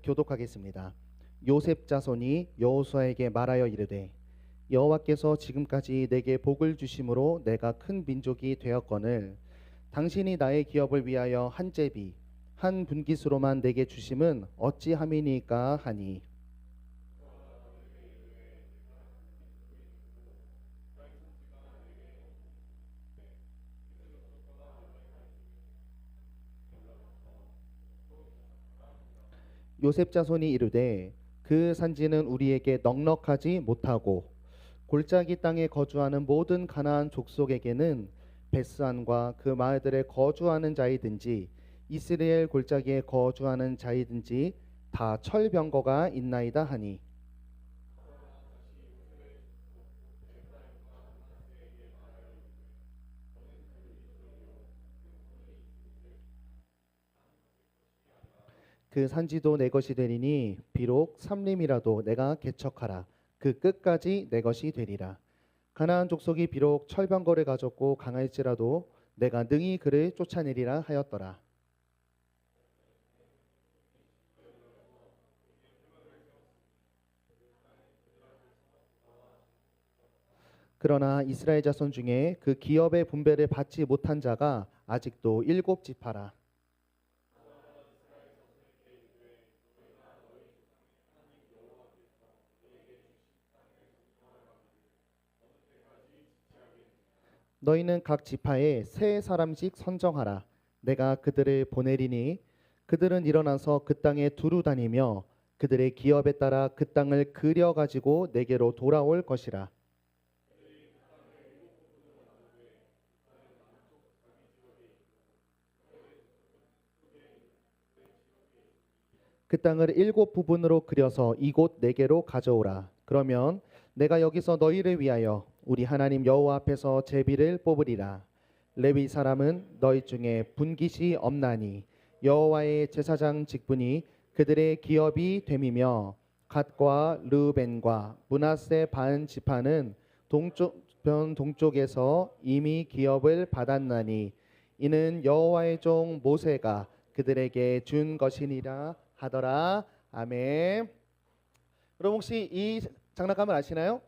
교독하겠습니다. 요셉 자손이 여호수아에게 말하여 이르되 여호와께서 지금까지 내게 복을 주심으로 내가 큰 민족이 되었거늘 당신이 나의 기업을 위하여 한 제비 한 분깃으로만 내게 주심은 어찌함이니까 하니 요셉 자손이 이르되 그 산지는 우리에게 넉넉하지 못하고 골짜기 땅에 거주하는 모든 가나안 족속에게는 베스안과 그 마을들에 거주하는 자이든지 이스라엘 골짜기에 거주하는 자이든지 다 철병거가 있나이다 하니 그 산지도 내 것이 되리니 비록 삼림이라도 내가 개척하라 그 끝까지 내 것이 되리라. 가나안 족속이 비록 철병거를 가졌고 강할지라도 내가 능히 그를 쫓아내리라 하였더라. 그러나 이스라엘 자손 중에 그 기업의 분배를 받지 못한 자가 아직도 7지파라. 너희는 각 지파에 세 사람씩 선정하라. 내가 그들을 보내리니 그들은 일어나서 그 땅에 두루 다니며 그들의 기업에 따라 그 땅을 그려 가지고 내게로 돌아올 것이라. 그 땅을 7부분으로 그려서 이곳 내게로 가져오라. 그러면 내가 여기서 너희를 위하여 우리 하나님 여호와 앞에서 제비를 뽑으리라. 레위 사람은 너희 중에 분깃이 없나니 여호와의 제사장 직분이 그들의 기업이 됨이며 갓과 르벤과 므낫세 반 지파는 동쪽에서 이미 기업을 받았나니 이는 여호와의 종 모세가 그들에게 준 것이니라 하더라. 아멘. 여러분 혹시 이 장난감을 아시나요?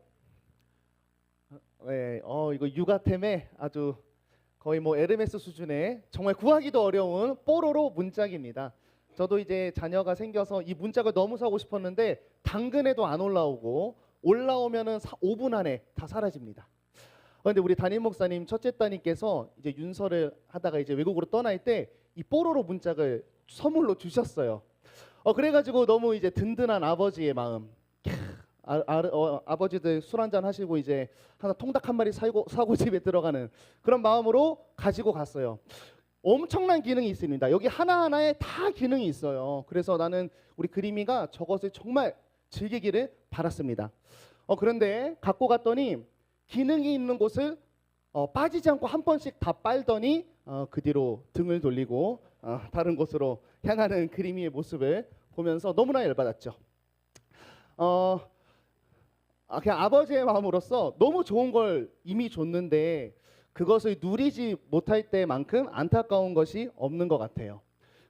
네, 이거 육아템에 아주 거의 뭐 에르메스 수준의 정말 구하기도 어려운 뽀로로 문짝입니다. 저도 이제 자녀가 생겨서 이 문짝을 너무 사고 싶었는데 당근에도 안 올라오고 올라오면은 5분 안에 다 사라집니다. 그런데 우리 담임 목사님 첫째 따님께서 이제 윤서를 하다가 이제 외국으로 떠날 때 이 뽀로로 문짝을 선물로 주셨어요. 그래가지고 너무 이제 든든한 아버지의 마음. 아버지들 술 한잔 하시고 이제 하나 통닭 한 마리 사고 집에 들어가는 그런 마음으로 가지고 갔어요. 엄청난 기능이 있습니다. 여기 하나하나에 다 기능이 있어요. 그래서 나는 우리 그림이가 저것을 정말 즐기기를 바랐습니다. 그런데 갖고 갔더니 기능이 있는 곳을 빠지지 않고 한 번씩 다 빨더니 그 뒤로 등을 돌리고 다른 곳으로 향하는 그림이의 모습을 보면서 너무나 열받았죠. 그냥 아버지의 마음으로서 너무 좋은 걸 이미 줬는데 그것을 누리지 못할 때만큼 안타까운 것이 없는 것 같아요.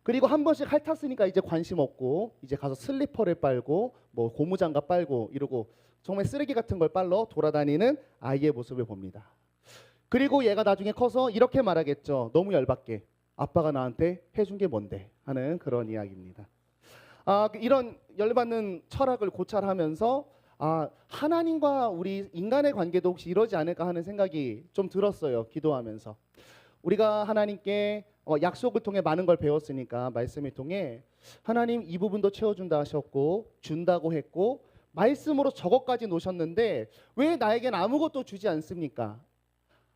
그리고 한 번씩 핥았으니까 이제 관심 없고 이제 가서 슬리퍼를 빨고 뭐 고무장갑 빨고 이러고 정말 쓰레기 같은 걸 빨러 돌아다니는 아이의 모습을 봅니다. 그리고 얘가 나중에 커서 이렇게 말하겠죠. 너무 열받게 아빠가 나한테 해준 게 뭔데 하는 그런 이야기입니다. 이런 열받는 철학을 고찰하면서 하나님과 우리 인간의 관계도 혹시 이러지 않을까 하는 생각이 좀 들었어요. 기도하면서 우리가 하나님께 약속을 통해 많은 걸 배웠으니까 말씀을 통해 하나님 이 부분도 채워준다 하셨고 준다고 했고 말씀으로 저것까지 놓으셨는데 왜 나에겐 아무것도 주지 않습니까?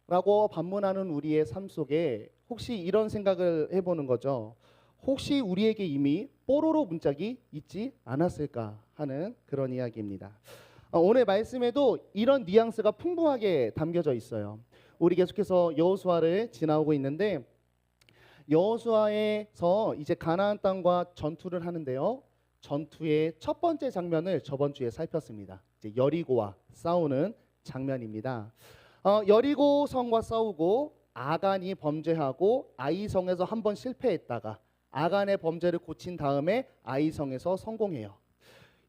라고 반문하는 우리의 삶 속에 혹시 이런 생각을 해보는 거죠. 혹시 우리에게 이미 뽀로로 문짝이 있지 않았을까 하는 그런 이야기입니다. 오늘 말씀에도 이런 뉘앙스가 풍부하게 담겨져 있어요. 우리 계속해서 여호수아를 지나오고 있는데 여호수아에서 이제 가나안 땅과 전투를 하는데요. 전투의 첫 번째 장면을 저번 주에 살폈습니다. 이제 여리고와 싸우는 장면입니다. 여리고 성과 싸우고 아간이 범죄하고 아이성에서 한번 실패했다가 아간의 범죄를 고친 다음에 아이성에서 성공해요.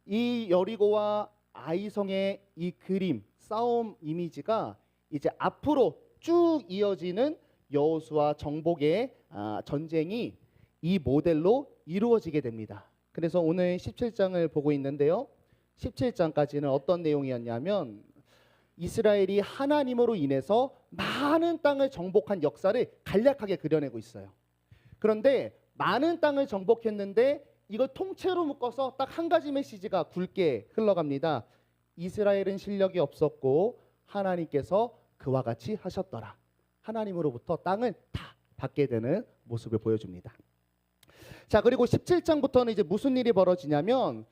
이 여리고와 아이성의 이 그림, 싸움 이미지가 이제 앞으로 쭉 이어지는 여호수아 정복의 전쟁이 이 모델로 이루어지게 됩니다. 그래서 오늘 17장을 보고 있는데요. 17장까지는 어떤 내용이었냐면 이스라엘이 하나님으로 인해서 많은 땅을 정복한 역사를 간략하게 그려내고 있어요. 그런데 많은 땅을 정복했는데 이걸 통째로 묶어서 딱 한 가지 메시지가 굵게 흘러갑니다. 이스라엘은 실력이 없었고 하나님께서 그와 같이 하셨더라. 하나님으로부터 땅을 다 받게 되는 모습을 보여줍니다. 자, 그리고 17장부터는 이제 무슨 일이 벌어지냐면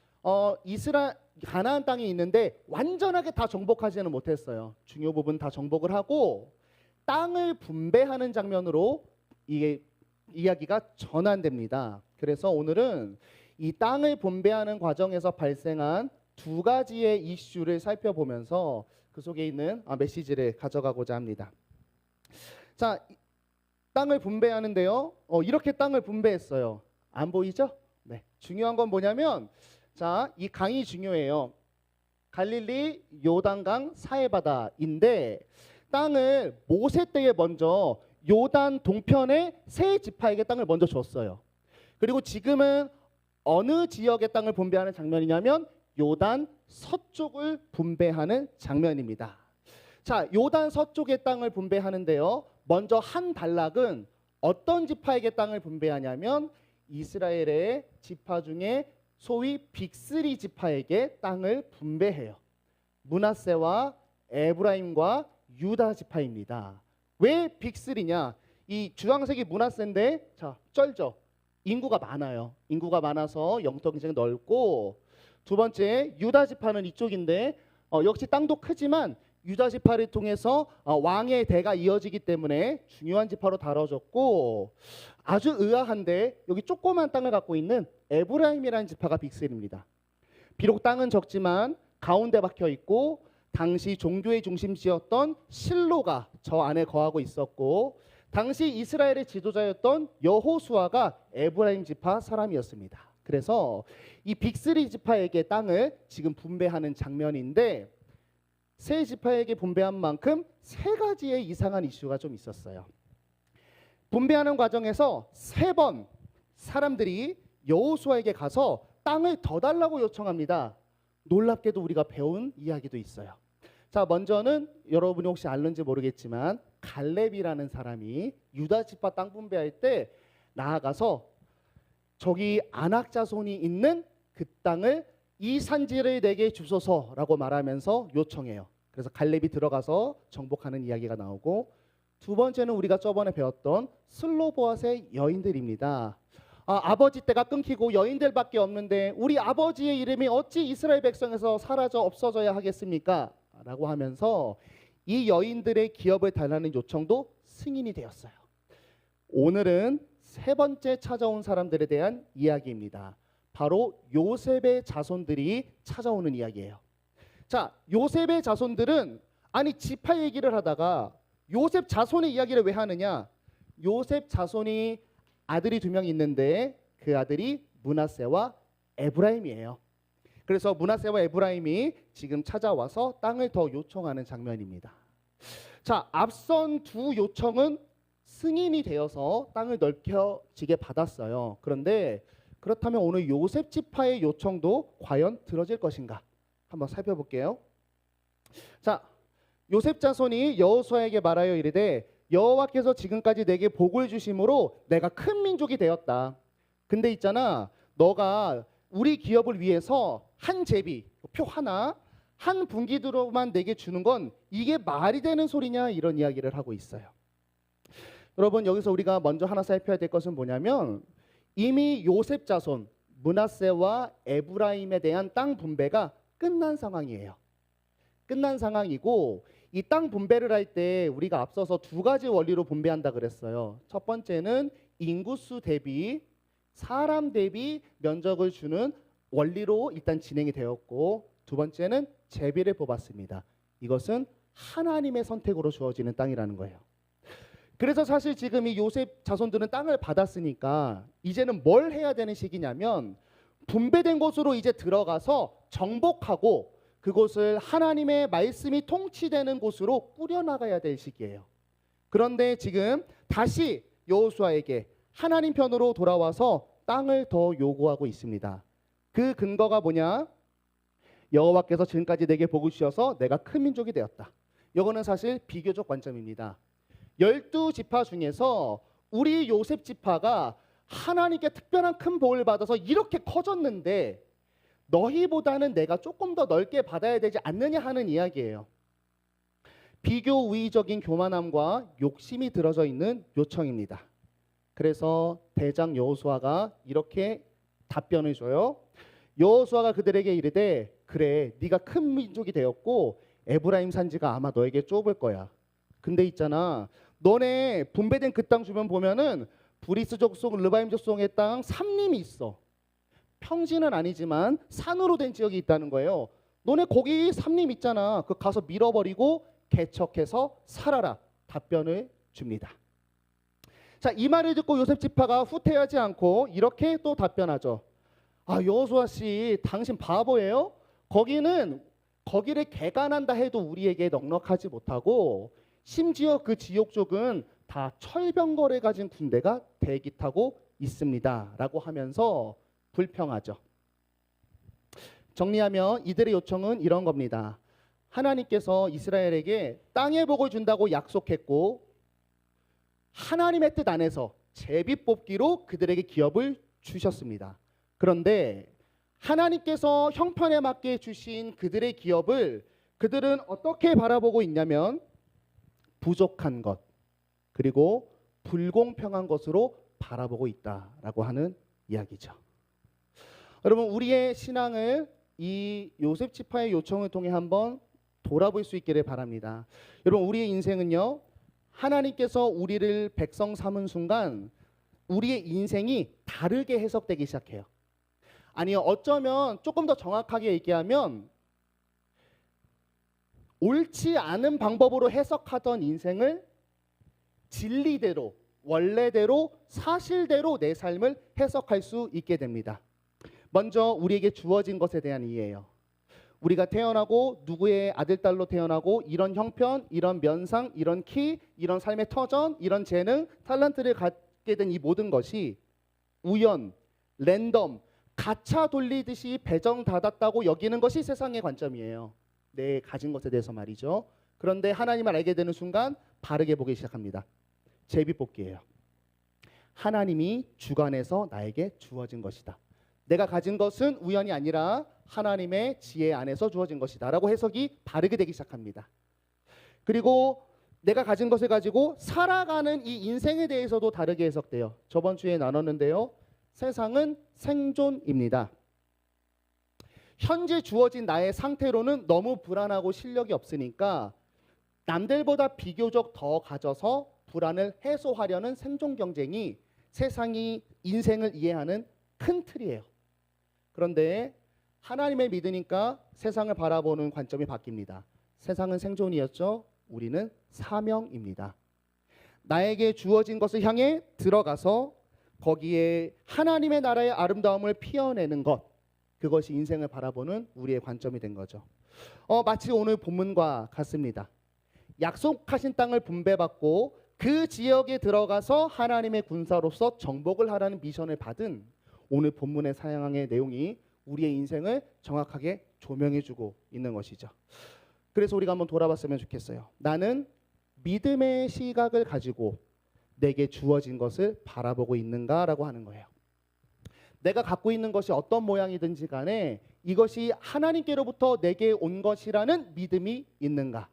가나안 땅이 있는데 완전하게 다 정복하지는 못했어요. 중요 부분 다 정복을 하고 땅을 분배하는 장면으로 이게 이야기가 전환됩니다. 그래서 오늘은 이 땅을 분배하는 과정에서 발생한 두 가지의 이슈를 살펴보면서 그 속에 있는 메시지를 가져가고자 합니다. 자, 땅을 분배하는데요. 이렇게 땅을 분배했어요. 안 보이죠? 네. 중요한 건 뭐냐면 자, 이 강이 중요해요. 갈릴리 요단강 사해바다인데 땅을 모세 때에 먼저 요단 동편의 세 지파에게 땅을 먼저 줬어요. 그리고 지금은 어느 지역의 땅을 분배하는 장면이냐면 요단 서쪽을 분배하는 장면입니다. 자, 요단 서쪽의 땅을 분배하는데요. 먼저 한 단락은 어떤 지파에게 땅을 분배하냐면 이스라엘의 지파 중에 소위 빅3 지파에게 땅을 분배해요. 므낫세와 에브라임과 유다 지파입니다. 왜 빅3냐? 이 주황색이 므낫세인데 자, 쩔죠. 인구가 많아요. 인구가 많아서 영토 굉장히 넓고 두 번째 유다 지파는 이쪽인데 역시 땅도 크지만 유다 지파를 통해서 왕의 대가 이어지기 때문에 중요한 지파로 다뤄졌고 아주 의아한데 여기 조그만 땅을 갖고 있는 에브라임이라는 지파가 빅3입니다. 비록 땅은 적지만 가운데 박혀 있고 당시 종교의 중심지였던 실로가 저 안에 거하고 있었고 당시 이스라엘의 지도자였던 여호수아가 에브라임 지파 사람이었습니다. 그래서 이 빅3 지파에게 땅을 지금 분배하는 장면인데 세 지파에게 분배한 만큼 세 가지의 이상한 이슈가 좀 있었어요. 분배하는 과정에서 세 번 사람들이 여호수아에게 가서 땅을 더 달라고 요청합니다. 놀랍게도 우리가 배운 이야기도 있어요. 자, 먼저는 여러분이 혹시 알는지 모르겠지만 갈렙이라는 사람이 유다 지파 땅 분배할 때 나아가서 저기 아낙 자손이 있는 그 땅을 이 산지를 내게 주소서라고 말하면서 요청해요. 그래서 갈렙이 들어가서 정복하는 이야기가 나오고 두 번째는 우리가 저번에 배웠던 슬로보앗의 여인들입니다. 아버지 때가 끊기고 여인들밖에 없는데 우리 아버지의 이름이 어찌 이스라엘 백성에서 사라져 없어져야 하겠습니까? 라고 하면서 이 여인들의 기업을 달라는 요청도 승인이 되었어요. 오늘은 세 번째 찾아온 사람들에 대한 이야기입니다. 바로 요셉의 자손들이 찾아오는 이야기예요. 자, 요셉의 자손들은 아니 지파 얘기를 하다가 요셉 자손의 이야기를 왜 하느냐? 요셉 자손이 아들이 두 명 있는데 그 아들이 므낫세와 에브라임이에요. 그래서 므낫세와 에브라임이 지금 찾아와서 땅을 더 요청하는 장면입니다. 자, 앞선 두 요청은 승인이 되어서 땅을 넓혀지게 받았어요. 그런데 그렇다면 오늘 요셉 지파의 요청도 과연 들어질 것인가? 한번 살펴볼게요. 자, 요셉 자손이 여호수아에게 말하여 이르되 여호와께서 지금까지 내게 복을 주심으로 내가 큰 민족이 되었다. 근데 있잖아, 너가 우리 기업을 위해서 한 제비, 표 하나, 한 분기두로만 내게 주는 건 이게 말이 되는 소리냐? 이런 이야기를 하고 있어요. 여러분, 여기서 우리가 먼저 하나 살펴야 될 것은 뭐냐면 이미 요셉 자손 므낫세와 에브라임에 대한 땅 분배가 끝난 상황이에요. 끝난 상황이고 이 땅 분배를 할 때 우리가 앞서서 두 가지 원리로 분배한다 그랬어요. 첫 번째는 인구수 대비 사람 대비 면적을 주는 원리로 일단 진행이 되었고 두 번째는 제비를 뽑았습니다. 이것은 하나님의 선택으로 주어지는 땅이라는 거예요. 그래서 사실 지금 이 요셉 자손들은 땅을 받았으니까 이제는 뭘 해야 되는 시기냐면 분배된 곳으로 이제 들어가서 정복하고 그곳을 하나님의 말씀이 통치되는 곳으로 꾸려나가야 될 시기예요. 그런데 지금 다시 여호수아에게 하나님 편으로 돌아와서 땅을 더 요구하고 있습니다. 그 근거가 뭐냐? 여호와께서 지금까지 내게 복을 주셔서 내가 큰 민족이 되었다. 이거는 사실 비교적 관점입니다. 12지파 중에서 우리 요셉 지파가 하나님께 특별한 큰 복을 받아서 이렇게 커졌는데 너희보다는 내가 조금 더 넓게 받아야 되지 않느냐 하는 이야기예요. 비교 우위적인 교만함과 욕심이 들어져 있는 요청입니다. 그래서 대장 여호수아가 이렇게 답변을 줘요. 여호수아가 그들에게 이르되 그래 네가 큰 민족이 되었고 에브라임 산지가 아마 너에게 좁을 거야. 근데 있잖아 너네 분배된 그 땅 주변 보면은 브리스 족속 르바임 족속의 땅 삼림이 있어. 평지는 아니지만 산으로 된 지역이 있다는 거예요. 너네 거기 삼림 있잖아. 그 가서 밀어버리고 개척해서 살아라. 답변을 줍니다. 자, 이 말을 듣고 요셉 지파가 후퇴하지 않고 이렇게 또 답변하죠. 아, 여호수아 씨, 당신 바보예요? 거기를 개간한다 해도 우리에게 넉넉하지 못하고 심지어 그 지역 쪽은 다 철병거래 가진 군대가 대기 타고 있습니다. 라고 하면서 불평하죠. 정리하면 이들의 요청은 이런 겁니다. 하나님께서 이스라엘에게 땅의 복을 준다고 약속했고 하나님의 뜻 안에서 제비 뽑기로 그들에게 기업을 주셨습니다. 그런데 하나님께서 형편에 맞게 주신 그들의 기업을 그들은 어떻게 바라보고 있냐면 부족한 것 그리고 불공평한 것으로 바라보고 있다라고 하는 이야기죠. 여러분 우리의 신앙을 이 요셉 지파의 요청을 통해 한번 돌아볼 수 있기를 바랍니다. 여러분 우리의 인생은요 하나님께서 우리를 백성 삼은 순간 우리의 인생이 다르게 해석되기 시작해요. 아니요 어쩌면 조금 더 정확하게 얘기하면 옳지 않은 방법으로 해석하던 인생을 진리대로 원래대로 사실대로 내 삶을 해석할 수 있게 됩니다. 먼저 우리에게 주어진 것에 대한 이해예요. 우리가 태어나고 누구의 아들 딸로 태어나고 이런 형편, 이런 면상, 이런 키, 이런 삶의 터전, 이런 재능, 탤런트를 갖게 된 이 모든 것이 우연, 랜덤, 가차 돌리듯이 배정받았다고 여기는 것이 세상의 관점이에요. 내 가진 것에 대해서 말이죠. 그런데 하나님을 알게 되는 순간 바르게 보기 시작합니다. 제비뽑기예요. 하나님이 주관해서 나에게 주어진 것이다. 내가 가진 것은 우연이 아니라 하나님의 지혜 안에서 주어진 것이다 라고 해석이 바르게 되기 시작합니다. 그리고 내가 가진 것을 가지고 살아가는 이 인생에 대해서도 다르게 해석돼요. 저번 주에 나눴는데요. 세상은 생존입니다. 현재 주어진 나의 상태로는 너무 불안하고 실력이 없으니까 남들보다 비교적 더 가져서 불안을 해소하려는 생존 경쟁이 세상이 인생을 이해하는 큰 틀이에요. 그런데 하나님을 믿으니까 세상을 바라보는 관점이 바뀝니다. 세상은 생존이었죠. 우리는 사명입니다. 나에게 주어진 것을 향해 들어가서 거기에 하나님의 나라의 아름다움을 피어내는 것, 그것이 인생을 바라보는 우리의 관점이 된 거죠. 마치 오늘 본문과 같습니다. 약속하신 땅을 분배받고 그 지역에 들어가서 하나님의 군사로서 정복을 하라는 미션을 받은 오늘 본문의 사양의 내용이 우리의 인생을 정확하게 조명해주고 있는 것이죠. 그래서 우리가 한번 돌아봤으면 좋겠어요. 나는 믿음의 시각을 가지고 내게 주어진 것을 바라보고 있는가라고 하는 거예요. 내가 갖고 있는 것이 어떤 모양이든지 간에 이것이 하나님께로부터 내게 온 것이라는 믿음이 있는가?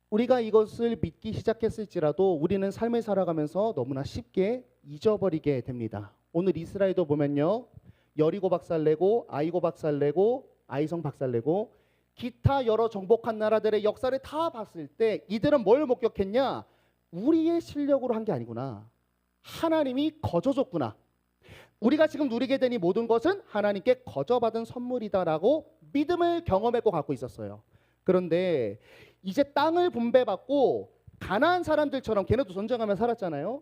우리가 이것을 믿기 시작했을지라도 우리는 삶을 살아가면서 너무나 쉽게 잊어버리게 됩니다. 오늘 이스라엘도 보면요. 여리고 박살내고 아이고 박살내고 아이성 박살내고 기타 여러 정복한 나라들의 역사를 다 봤을 때 이들은 뭘 목격했냐? 우리의 실력으로 한 게 아니구나. 하나님이 거저줬구나. 우리가 지금 누리게 된 이 모든 것은 하나님께 거저받은 선물이다라고 믿음을 경험했고 갖고 있었어요. 그런데 이제 땅을 분배받고 가나안 사람들처럼 걔네도 전쟁하며 살았잖아요.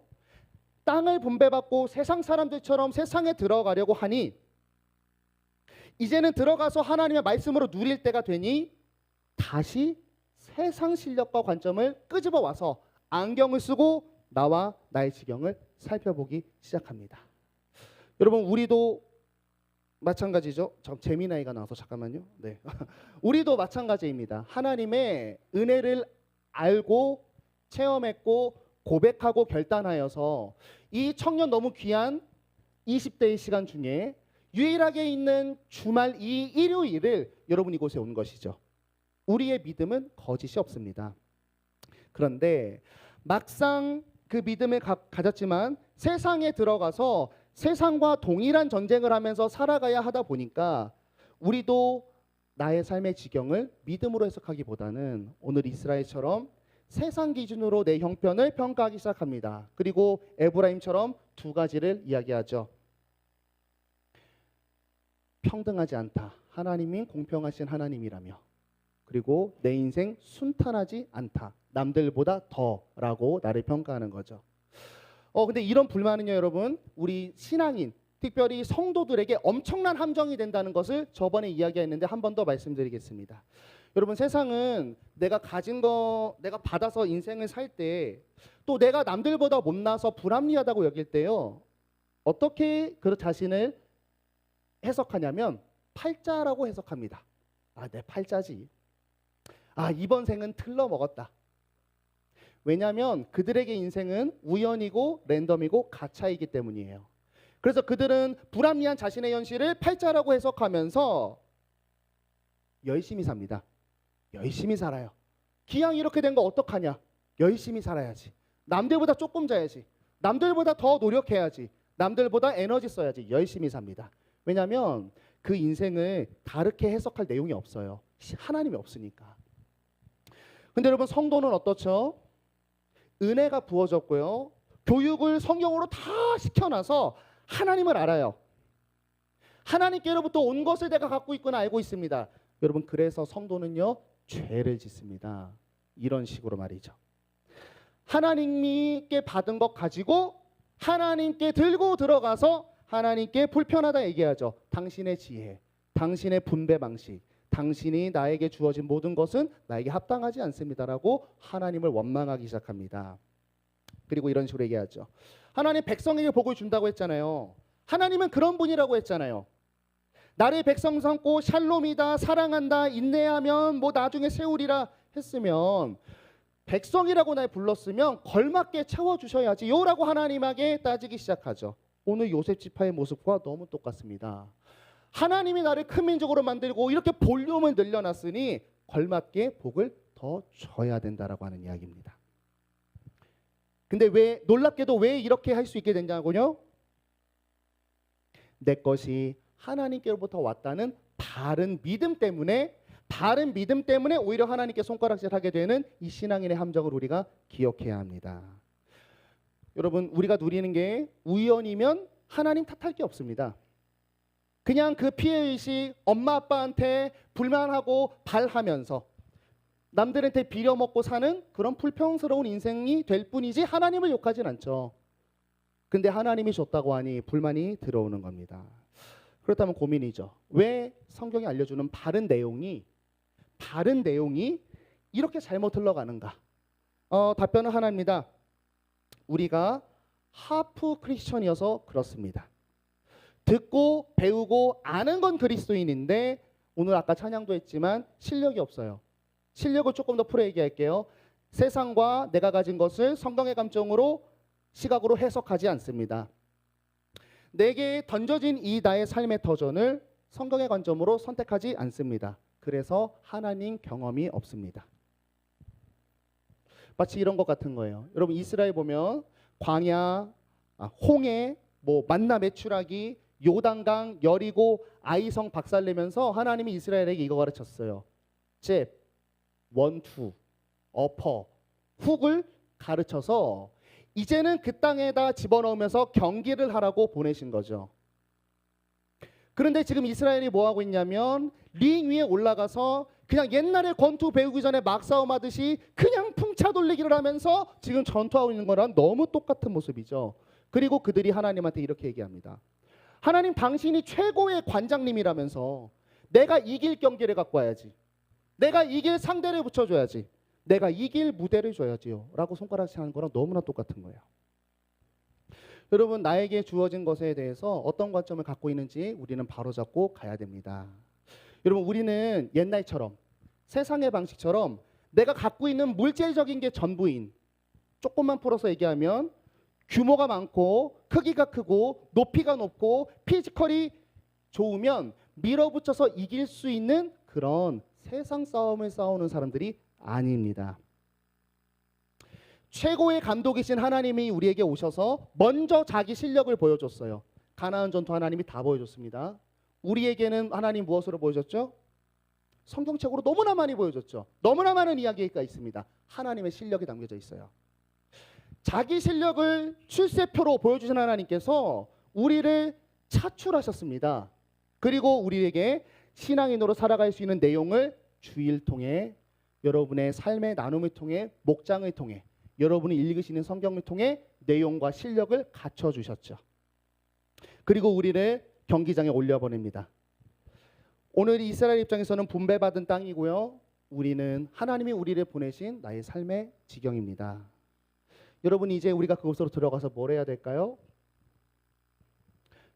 땅을 분배받고 세상 사람들처럼 세상에 들어가려고 하니 이제는 들어가서 하나님의 말씀으로 누릴 때가 되니 다시 세상 실력과 관점을 끄집어 와서 안경을 쓰고 나와 나의 지경을 살펴보기 시작합니다. 여러분 우리도 마찬가지죠. 재미나이가 나와서 잠깐만요. 네. 우리도 마찬가지입니다. 하나님의 은혜를 알고 체험했고 고백하고 결단하여서 이 청년 너무 귀한 20대의 시간 중에 유일하게 있는 주말 이 일요일을 여러분 이곳에 온 것이죠. 우리의 믿음은 거짓이 없습니다. 그런데 막상 그 믿음을 가졌지만 세상에 들어가서 세상과 동일한 전쟁을 하면서 살아가야 하다 보니까 우리도 나의 삶의 지경을 믿음으로 해석하기보다는 오늘 이스라엘처럼 세상 기준으로 내 형편을 평가하기 시작합니다. 그리고 에브라임처럼 두 가지를 이야기하죠. 평등하지 않다. 하나님이 공평하신 하나님이라며. 그리고 내 인생 순탄하지 않다. 남들보다 더라고 나를 평가하는 거죠. 근데 이런 불만은요, 여러분, 우리 신앙인, 특별히 성도들에게 엄청난 함정이 된다는 것을 저번에 이야기했는데 한 번 더 말씀드리겠습니다. 여러분, 세상은 내가 가진 거, 내가 받아서 인생을 살 때 또 내가 남들보다 못나서 불합리하다고 여길 때요, 어떻게 그 자신을 해석하냐면 팔자라고 해석합니다. 내 팔자지. 이번 생은 틀려 먹었다. 왜냐하면 그들에게 인생은 우연이고 랜덤이고 가차이기 때문이에요. 그래서 그들은 불합리한 자신의 현실을 팔자라고 해석하면서 열심히 삽니다. 열심히 살아요. 기왕 이렇게 된 거 어떡하냐? 열심히 살아야지. 남들보다 조금 자야지. 남들보다 더 노력해야지. 남들보다 에너지 써야지. 열심히 삽니다. 왜냐하면 그 인생을 다르게 해석할 내용이 없어요. 하나님이 없으니까. 근데 여러분, 성도는 어떻죠? 은혜가 부어졌고요. 교육을 성경으로 다 시켜놔서 하나님을 알아요. 하나님께로부터 온 것을 내가 갖고 있구나 알고 있습니다. 여러분, 그래서 성도는요, 죄를 짓습니다. 이런 식으로 말이죠. 하나님께 받은 것 가지고 하나님께 들고 들어가서 하나님께 불편하다 얘기하죠. 당신의 지혜, 당신의 분배 방식, 당신이 나에게 주어진 모든 것은 나에게 합당하지 않습니다라고 하나님을 원망하기 시작합니다. 그리고 이런 식으로 얘기하죠. 하나님 백성에게 복을 준다고 했잖아요. 하나님은 그런 분이라고 했잖아요. 나를 백성 삼고 샬롬이다, 사랑한다, 인내하면 뭐 나중에 세우리라 했으면 백성이라고 날 불렀으면 걸맞게 채워주셔야지 요라고 하나님에게 따지기 시작하죠. 오늘 요셉 지파의 모습과 너무 똑같습니다. 하나님이 나를 큰 민족으로 만들고 이렇게 볼륨을 늘려놨으니 걸맞게 복을 더 줘야 된다라고 하는 이야기입니다. 근데 왜 놀랍게도 왜 이렇게 할 수 있게 됐냐고요? 내 것이 하나님께로부터 왔다는 바른 믿음 때문에 오히려 하나님께 손가락질하게 되는 이 신앙인의 함정을 우리가 기억해야 합니다. 여러분, 우리가 누리는 게 우연이면 하나님 탓할 게 없습니다. 그냥 그 피해의식, 엄마 아빠한테 불만하고 발하면서 남들한테 빌어먹고 사는 그런 불평스러운 인생이 될 뿐이지 하나님을 욕하진 않죠. 근데 하나님이 줬다고 하니 불만이 들어오는 겁니다. 그렇다면 고민이죠. 왜 성경이 알려주는 바른 내용이 이렇게 잘못 흘러가는가? 답변은 하나입니다. 우리가 하프 크리스천이어서 그렇습니다. 듣고 배우고 아는 건 그리스도인인데 오늘 아까 찬양도 했지만 실력이 없어요. 실력을 조금 더 풀어 얘기할게요. 세상과 내가 가진 것을 성경의 감정으로 시각으로 해석하지 않습니다. 내게 던져진 이 나의 삶의 터전을 성경의 관점으로 선택하지 않습니다. 그래서 하나님 경험이 없습니다. 마치 이런 것 같은 거예요. 여러분, 이스라엘 보면 광야, 홍해, 만나 메추라기, 요단강, 여리고, 아이성 박살내면서 하나님이 이스라엘에게 이거 가르쳤어요. 잽, 원투, 어퍼, 훅을 가르쳐서 이제는 그 땅에다 집어넣으면서 경기를 하라고 보내신 거죠. 그런데 지금 이스라엘이 뭐 하고 있냐면 링 위에 올라가서 그냥 옛날에 권투 배우기 전에 막싸움하듯이 그냥 풍차 돌리기를 하면서 지금 전투하고 있는 거랑 너무 똑같은 모습이죠. 그리고 그들이 하나님한테 이렇게 얘기합니다. 하나님, 당신이 최고의 관장님이라면서 내가 이길 경기를 갖고 와야지, 내가 이길 상대를 붙여줘야지, 내가 이길 무대를 줘야지요 라고 손가락질 하는 거랑 너무나 똑같은 거예요. 여러분, 나에게 주어진 것에 대해서 어떤 관점을 갖고 있는지 우리는 바로잡고 가야 됩니다. 여러분, 우리는 옛날처럼 세상의 방식처럼 내가 갖고 있는 물질적인 게 전부인, 조금만 풀어서 얘기하면 규모가 많고 크기가 크고 높이가 높고 피지컬이 좋으면 밀어붙여서 이길 수 있는 그런 세상 싸움을 싸우는 사람들이 아닙니다. 최고의 감독이신 하나님이 우리에게 오셔서 먼저 자기 실력을 보여줬어요. 가나안 전투 하나님이 다 보여줬습니다. 우리에게는 하나님 무엇으로 보여줬죠? 성경책으로 너무나 많이 보여줬죠. 너무나 많은 이야기가 있습니다. 하나님의 실력이 담겨져 있어요. 자기 실력을 출세표로 보여주신 하나님께서 우리를 차출하셨습니다. 그리고 우리에게 신앙인으로 살아갈 수 있는 내용을 주일 통해, 여러분의 삶의 나눔을 통해, 목장을 통해, 여러분이 읽으시는 성경을 통해 내용과 실력을 갖춰주셨죠. 그리고 우리를 경기장에 올려보냅니다. 오늘 이스라엘 입장에서는 분배받은 땅이고요, 우리는 하나님이 우리를 보내신 나의 삶의 지경입니다. 여러분, 이제 우리가 그곳으로 들어가서 뭘 해야 될까요?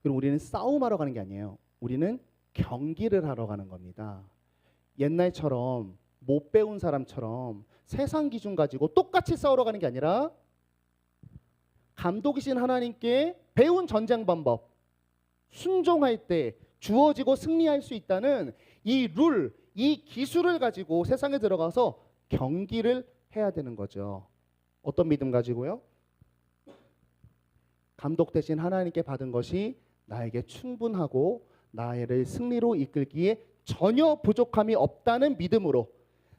여러분, 우리는 싸움하러 가는 게 아니에요. 우리는 경기를 하러 가는 겁니다. 옛날처럼 못 배운 사람처럼 세상 기준 가지고 똑같이 싸우러 가는 게 아니라 감독이신 하나님께 배운 전쟁 방법, 순종할 때 주어지고 승리할 수 있다는 이 룰, 이 기술을 가지고 세상에 들어가서 경기를 해야 되는 거죠. 어떤 믿음 가지고요? 감독 대신 하나님께 받은 것이 나에게 충분하고 나를 승리로 이끌기에 전혀 부족함이 없다는 믿음으로,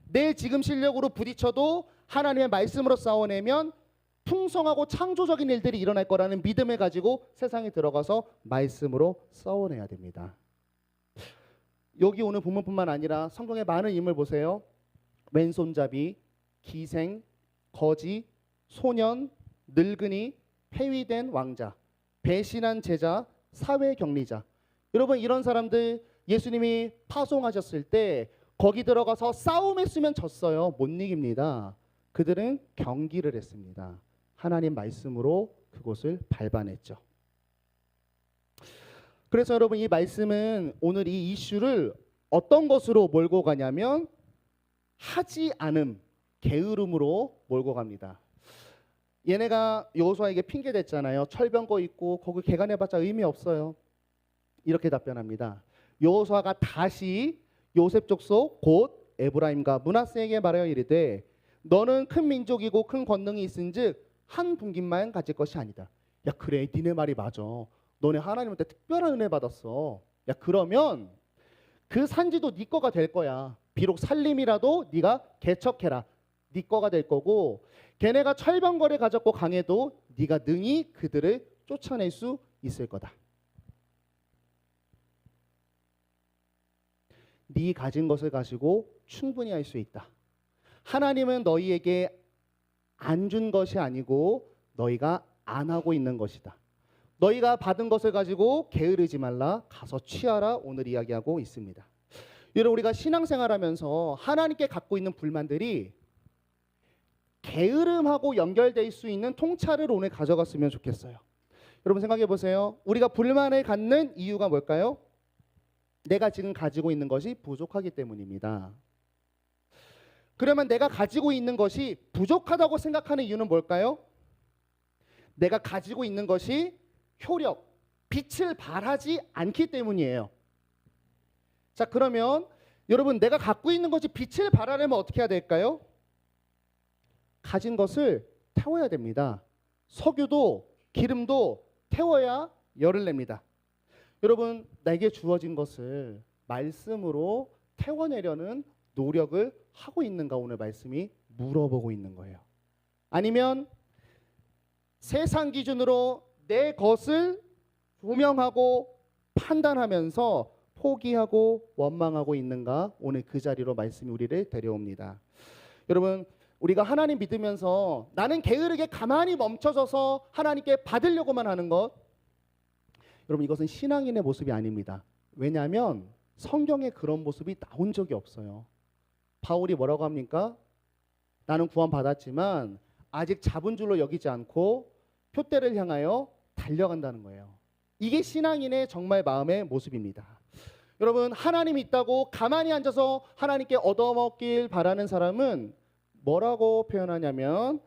내 지금 실력으로 부딪혀도 하나님의 말씀으로 싸워내면 풍성하고 창조적인 일들이 일어날 거라는 믿음을 가지고 세상에 들어가서 말씀으로 싸워내야 됩니다. 여기 오늘 본문뿐만 아니라 성경의 많은 인물 보세요. 왼손잡이, 기생, 거지, 소년, 늙은이, 폐위된 왕자, 배신한 제자, 사회 격리자. 여러분, 이런 사람들 예수님이 파송하셨을 때 거기 들어가서 싸움했으면 졌어요. 못 이깁니다. 그들은 경기를 했습니다. 하나님 말씀으로 그곳을 밟아냈죠. 그래서 여러분, 이 말씀은 오늘 이 이슈를 어떤 것으로 몰고 가냐면 하지 않음, 게으름으로 몰고 갑니다. 얘네가 여호수아에게 핑계 댔잖아요. 철병거 있고 거기 개간해봤자 의미 없어요. 이렇게 답변합니다. 여호수아가 다시 요셉 족속 곧 에브라임과 므낫세에게 말하여 이르되 너는 큰 민족이고 큰 권능이 있은즉 한 분깃만 가질 것이 아니다. 야, 그래, 니네 말이 맞아. 너네 하나님한테 특별한 은혜 받았어. 야, 그러면 그 산지도 네 거가 될 거야. 비록 살림이라도 네가 개척해라. 네 거가 될 거고, 걔네가 철병거를 가졌고 강해도 네가 능히 그들을 쫓아낼 수 있을 거다. 네 가진 것을 가지고 충분히 할 수 있다. 하나님은 너희에게 안 준 것이 아니고 너희가 안 하고 있는 것이다. 너희가 받은 것을 가지고 게으르지 말라. 가서 취하라. 오늘 이야기하고 있습니다. 여러분, 우리가 신앙생활하면서 하나님께 갖고 있는 불만들이 게으름하고 연결될 수 있는 통찰을 오늘 가져갔으면 좋겠어요. 여러분, 생각해 보세요. 우리가 불만을 갖는 이유가 뭘까요? 내가 지금 가지고 있는 것이 부족하기 때문입니다. 그러면 내가 가지고 있는 것이 부족하다고 생각하는 이유는 뭘까요? 내가 가지고 있는 것이 효력, 빛을 발하지 않기 때문이에요. 자, 그러면 여러분, 내가 갖고 있는 것이 빛을 발하려면 어떻게 해야 될까요? 가진 것을 태워야 됩니다. 석유도 기름도 태워야 열을 냅니다. 여러분, 내게 주어진 것을 말씀으로 태워내려는 노력을 하고 있는가, 오늘 말씀이 물어보고 있는 거예요. 아니면 세상 기준으로 내 것을 조명하고 판단하면서 포기하고 원망하고 있는가? 오늘 그 자리로 말씀이 우리를 데려옵니다. 여러분, 우리가 하나님 믿으면서 나는 게으르게 가만히 멈춰서서 하나님께 받으려고만 하는 것, 여러분 이것은 신앙인의 모습이 아닙니다. 왜냐하면 성경에 그런 모습이 나온 적이 없어요. 바울이 뭐라고 합니까? 나는 구원받았지만 아직 잡은 줄로 여기지 않고 표대를 향하여 달려간다는 거예요. 이게 신앙인의 정말 마음의 모습입니다. 여러분, 하나님이 있다고 가만히 앉아서 하나님께 얻어먹길 바라는 사람은 뭐라고 표현하냐면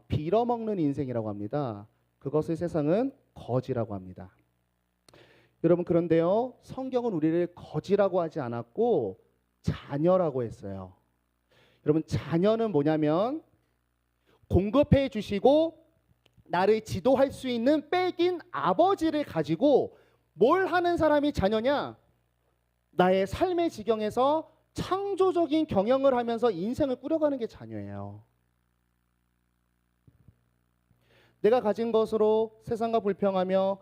빌어먹는 인생이라고 합니다. 그것을 세상은 거지라고 합니다. 여러분, 그런데요, 성경은 우리를 거지라고 하지 않았고 자녀라고 했어요. 여러분, 자녀는 뭐냐면 공급해 주시고 나를 지도할 수 있는 백인 아버지를 가지고 뭘 하는 사람이 자녀냐? 나의 삶의 지경에서 창조적인 경영을 하면서 인생을 꾸려가는 게 자녀예요. 내가 가진 것으로 세상과 불평하며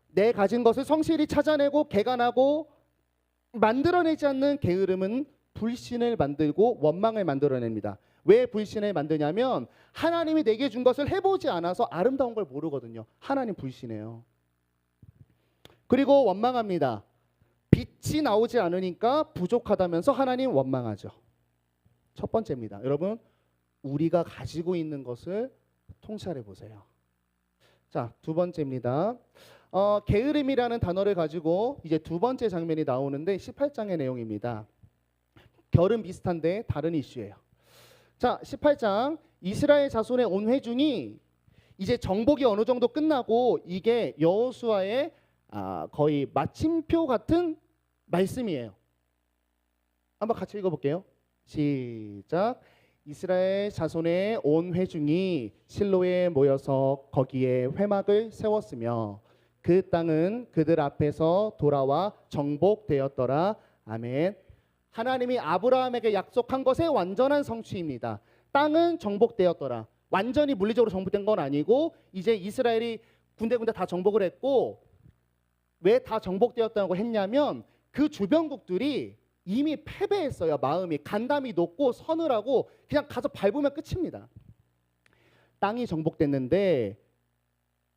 내 가진 것을 성실히 찾아내고 개간하고 만들어내지 않는 게으름은 불신을 만들고 원망을 만들어냅니다. 왜 불신을 만드냐면 하나님이 내게 준 것을 해보지 않아서 아름다운 걸 모르거든요. 하나님 불신해요. 그리고 원망합니다. 빛이 나오지 않으니까 부족하다면서 하나님 원망하죠. 첫 번째입니다. 여러분, 우리가 가지고 있는 것을 통찰해 보세요. 자, 두 번째입니다. 게으름이라는 단어를 가지고 이제 두 번째 장면이 나오는데 18장의 내용입니다. 결은 비슷한데 다른 이슈예요. 자, 18장 이스라엘 자손의 온 회중이 이제 정복이 어느 정도 끝나고 이게 여호수아의 거의 마침표 같은 말씀이에요. 한번 같이 읽어볼게요. 시작. 이스라엘 자손의 온 회중이 실로에 모여서 거기에 회막을 세웠으며 그 땅은 그들 앞에서 돌아와 정복되었더라. 아멘. 하나님이 아브라함에게 약속한 것의 완전한 성취입니다. 땅은 정복되었더라. 완전히 물리적으로 정복된 건 아니고 이제 이스라엘이 군데군데 다 정복을 했고, 왜 다 정복되었다고 했냐면 그 주변국들이 이미 패배했어요. 마음이 간담이 높고 서늘하고 그냥 가서 밟으면 끝입니다. 땅이 정복됐는데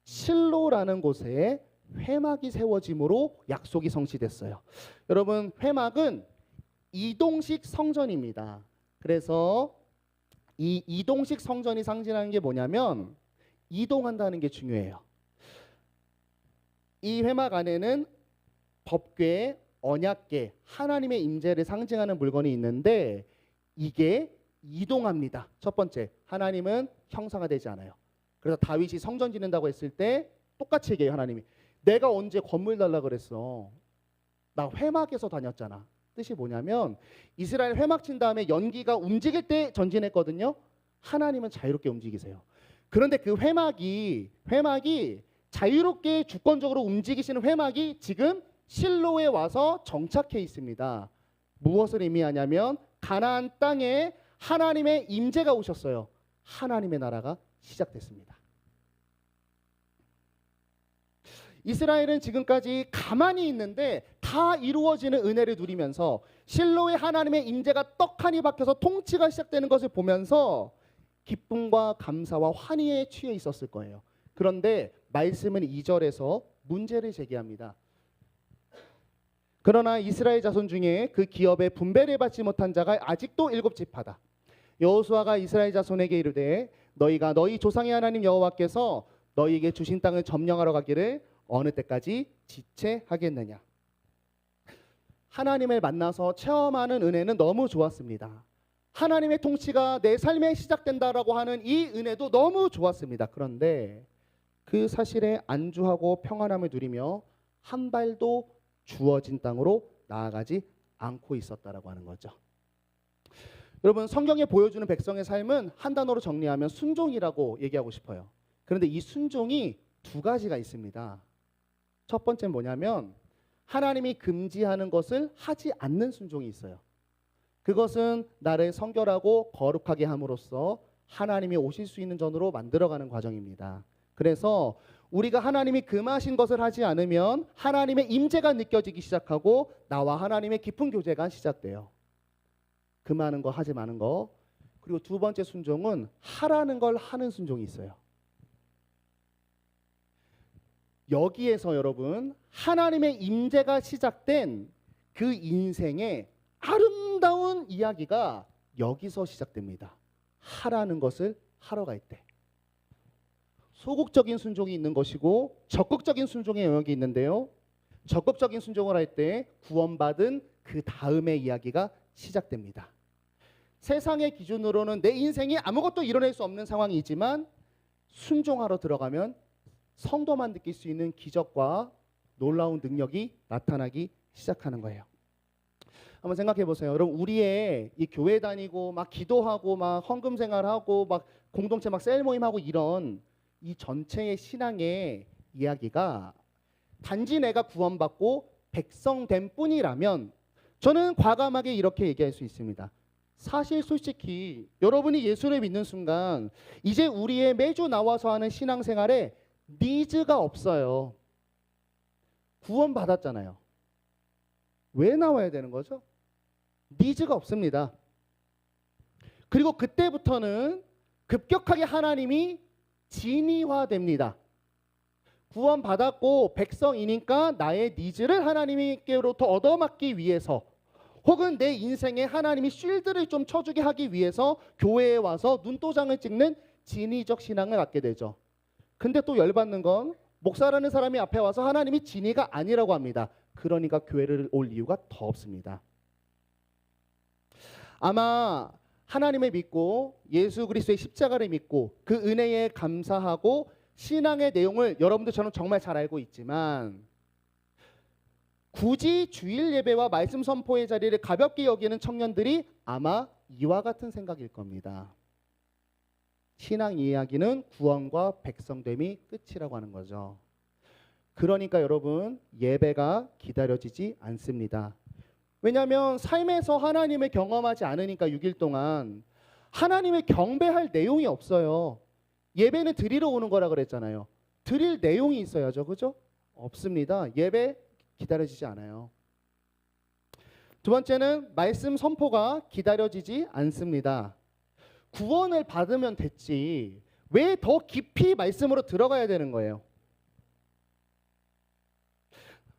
실로라는 곳에 회막이 세워짐으로 약속이 성취됐어요. 여러분, 회막은 이동식 성전입니다. 그래서 이 이동식 성전이 상징하는 게 뭐냐면 이동한다는 게 중요해요. 이 회막 안에는 법궤, 언약궤, 하나님의 임재를 상징하는 물건이 있는데 이게 이동합니다. 첫 번째, 하나님은 형상화되지 않아요. 그래서 다윗이 성전 짓는다고 했을 때 똑같이 얘기해요. 하나님이 내가 언제 건물 달라 그랬어? 나 회막에서 다녔잖아. 뜻이 뭐냐면 이스라엘 회막 친 다음에 연기가 움직일 때 전진했거든요. 하나님은 자유롭게 움직이세요. 그런데 그 회막이 자유롭게 주권적으로 움직이시는 회막이 지금 실로에 와서 정착해 있습니다. 무엇을 의미하냐면 가나안 땅에 하나님의 임재가 오셨어요. 하나님의 나라가 시작됐습니다. 이스라엘은 지금까지 가만히 있는데 다 이루어지는 은혜를 누리면서 실로의 하나님의 임재가 떡하니 박혀서 통치가 시작되는 것을 보면서 기쁨과 감사와 환희에 취해 있었을 거예요. 그런데 말씀은 2절에서 문제를 제기합니다. 그러나 이스라엘 자손 중에 그 기업에 분배를 받지 못한 자가 아직도 7지파다. 여호수아가 이스라엘 자손에게 이르되 너희가 너희 조상의 하나님 여호와께서 너희에게 주신 땅을 점령하러 가기를 어느 때까지 지체하겠느냐. 하나님을 만나서 체험하는 은혜는 너무 좋았습니다. 하나님의 통치가 내 삶에 시작된다라고 하는 이 은혜도 너무 좋았습니다. 그런데 그 사실에 안주하고 평안함을 누리며 한 발도 주어진 땅으로 나아가지 않고 있었다라고 하는 거죠. 여러분, 성경에 보여주는 백성의 삶은 한 단어로 정리하면 순종이라고 얘기하고 싶어요. 그런데 이 순종이 두 가지가 있습니다. 첫 번째는 뭐냐면 하나님이 금지하는 것을 하지 않는 순종이 있어요. 그것은 나를 성결하고 거룩하게 함으로써 하나님이 오실 수 있는 전으로 만들어가는 과정입니다. 그래서 우리가 하나님이 금하신 것을 하지 않으면 하나님의 임재가 느껴지기 시작하고 나와 하나님의 깊은 교제가 시작돼요. 금하는 거 하지 마는 거. 그리고 두 번째 순종은 하라는 걸 하는 순종이 있어요. 여기에서 여러분 하나님의 임재가 시작된 그 인생의 아름다운 이야기가 여기서 시작됩니다. 하라는 것을 하러 갈 때. 소극적인 순종이 있는 것이고 적극적인 순종의 영역이 있는데요. 적극적인 순종을 할 때 구원받은 그 다음의 이야기가 시작됩니다. 세상의 기준으로는 내 인생이 아무것도 이뤄낼 수 없는 상황이지만 순종하러 들어가면 성도만 느낄 수 있는 기적과 놀라운 능력이 나타나기 시작하는 거예요. 한번 생각해 보세요. 여러분 우리의 이 교회 다니고 막 기도하고 막 헌금 생활하고 막 공동체 막 셀 모임하고 이런 이 전체의 신앙의 이야기가 단지 내가 구원받고 백성된 뿐이라면 저는 과감하게 이렇게 얘기할 수 있습니다. 사실 솔직히 여러분이 예수를 믿는 순간 이제 우리의 매주 나와서 하는 신앙생활에 니즈가 없어요. 구원받았잖아요. 왜 나와야 되는 거죠? 니즈가 없습니다. 그리고 그때부터는 급격하게 하나님이 진의화됩니다. 구원받았고 백성이니까 나의 니즈를 하나님께로부터 얻어맞기 위해서 혹은 내 인생에 하나님이 쉴드를 좀 쳐주게 하기 위해서 교회에 와서 눈도장을 찍는 진의적 신앙을 갖게 되죠. 근데 또 열받는 건 목사라는 사람이 앞에 와서 하나님이 진의가 아니라고 합니다. 그러니까 교회를 올 이유가 더 없습니다. 아마 하나님을 믿고 예수 그리스도의 십자가를 믿고 그 은혜에 감사하고 신앙의 내용을 여러분들처럼 정말 잘 알고 있지만 굳이 주일 예배와 말씀 선포의 자리를 가볍게 여기는 청년들이 아마 이와 같은 생각일 겁니다. 신앙 이야기는 구원과 백성됨이 끝이라고 하는 거죠. 그러니까 여러분 예배가 기다려지지 않습니다. 왜냐하면 삶에서 하나님을 경험하지 않으니까 6일 동안 하나님을 경배할 내용이 없어요. 예배는 드리러 오는 거라 그랬잖아요. 드릴 내용이 있어야죠. 그죠? 없습니다. 예배 기다려지지 않아요. 두 번째는 말씀 선포가 기다려지지 않습니다. 구원을 받으면 됐지 왜 더 깊이 말씀으로 들어가야 되는 거예요?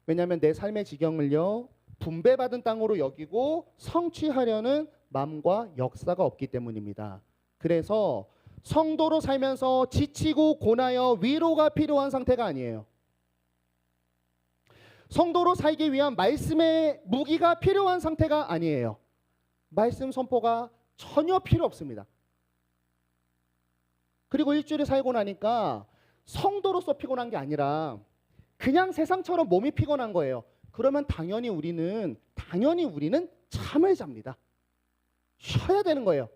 왜냐하면 내 삶의 지경을요 분배받은 땅으로 여기고 성취하려는 마음과 역사가 없기 때문입니다. 그래서 성도로 살면서 지치고 고나여 위로가 필요한 상태가 아니에요. 성도로 살기 위한 말씀의 무기가 필요한 상태가 아니에요. 말씀 선포가 전혀 필요 없습니다. 그리고 일주일을 살고 나니까 성도로서 피곤한 게 아니라 그냥 세상처럼 몸이 피곤한 거예요. 그러면 당연히 우리는 잠을 잡니다. 쉬어야 되는 거예요.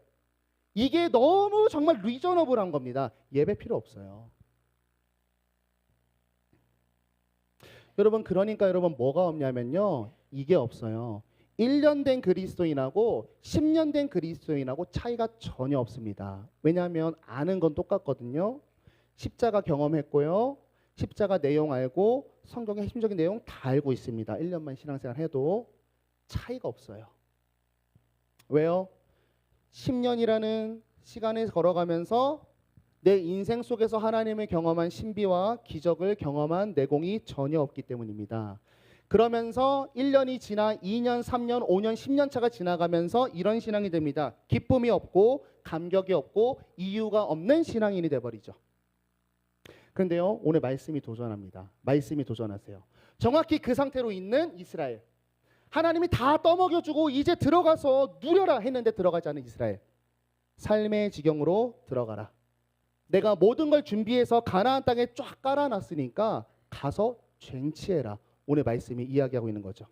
이게 너무 정말 리저너블한 겁니다. 예배 필요 없어요. 여러분 그러니까 여러분 뭐가 없냐면요. 이게 없어요. 1년 된 그리스도인하고 10년 된 그리스도인하고 차이가 전혀 없습니다. 왜냐하면 아는 건 똑같거든요. 십자가 경험했고요. 십자가 내용 알고 성경의 핵심적인 내용 다 알고 있습니다. 1년만 신앙생활 해도 차이가 없어요. 왜요? 10년이라는 시간을 걸어가면서 내 인생 속에서 하나님을 경험한 신비와 기적을 경험한 내공이 전혀 없기 때문입니다. 그러면서 1년이 지나 2년, 3년, 5년, 10년 차가 지나가면서 이런 신앙이 됩니다. 기쁨이 없고 감격이 없고 이유가 없는 신앙인이 돼버리죠. 그런데요, 오늘 말씀이 도전합니다. 말씀이 도전하세요. 정확히 그 상태로 있는 이스라엘. 하나님이 다 떠먹여주고 이제 들어가서 누려라 했는데 들어가지 않은 이스라엘. 삶의 지경으로 들어가라. 내가 모든 걸 준비해서 가나안 땅에 쫙 깔아놨으니까 가서 쟁취해라. 오늘 말씀이 이야기하고 있는 거죠.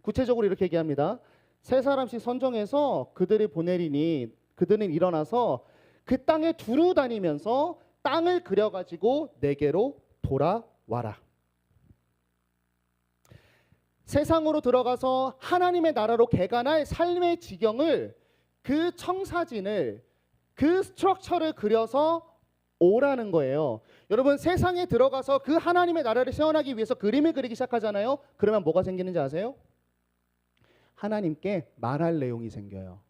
구체적으로 이렇게 얘기합니다. 세 사람씩 선정해서 그들을 보내리니 그들은 일어나서 그 땅에 두루 다니면서 땅을 그려가지고 내게로 돌아와라. 세상으로 들어가서 하나님의 나라로 개간할 삶의 지경을 그 청사진을 그 스트럭처를 그려서 오라는 거예요. 여러분 세상에 들어가서 그 하나님의 나라를 세워나기 위해서 그림을 그리기 시작하잖아요. 그러면 뭐가 생기는지 아세요? 하나님께 말할 내용이 생겨요.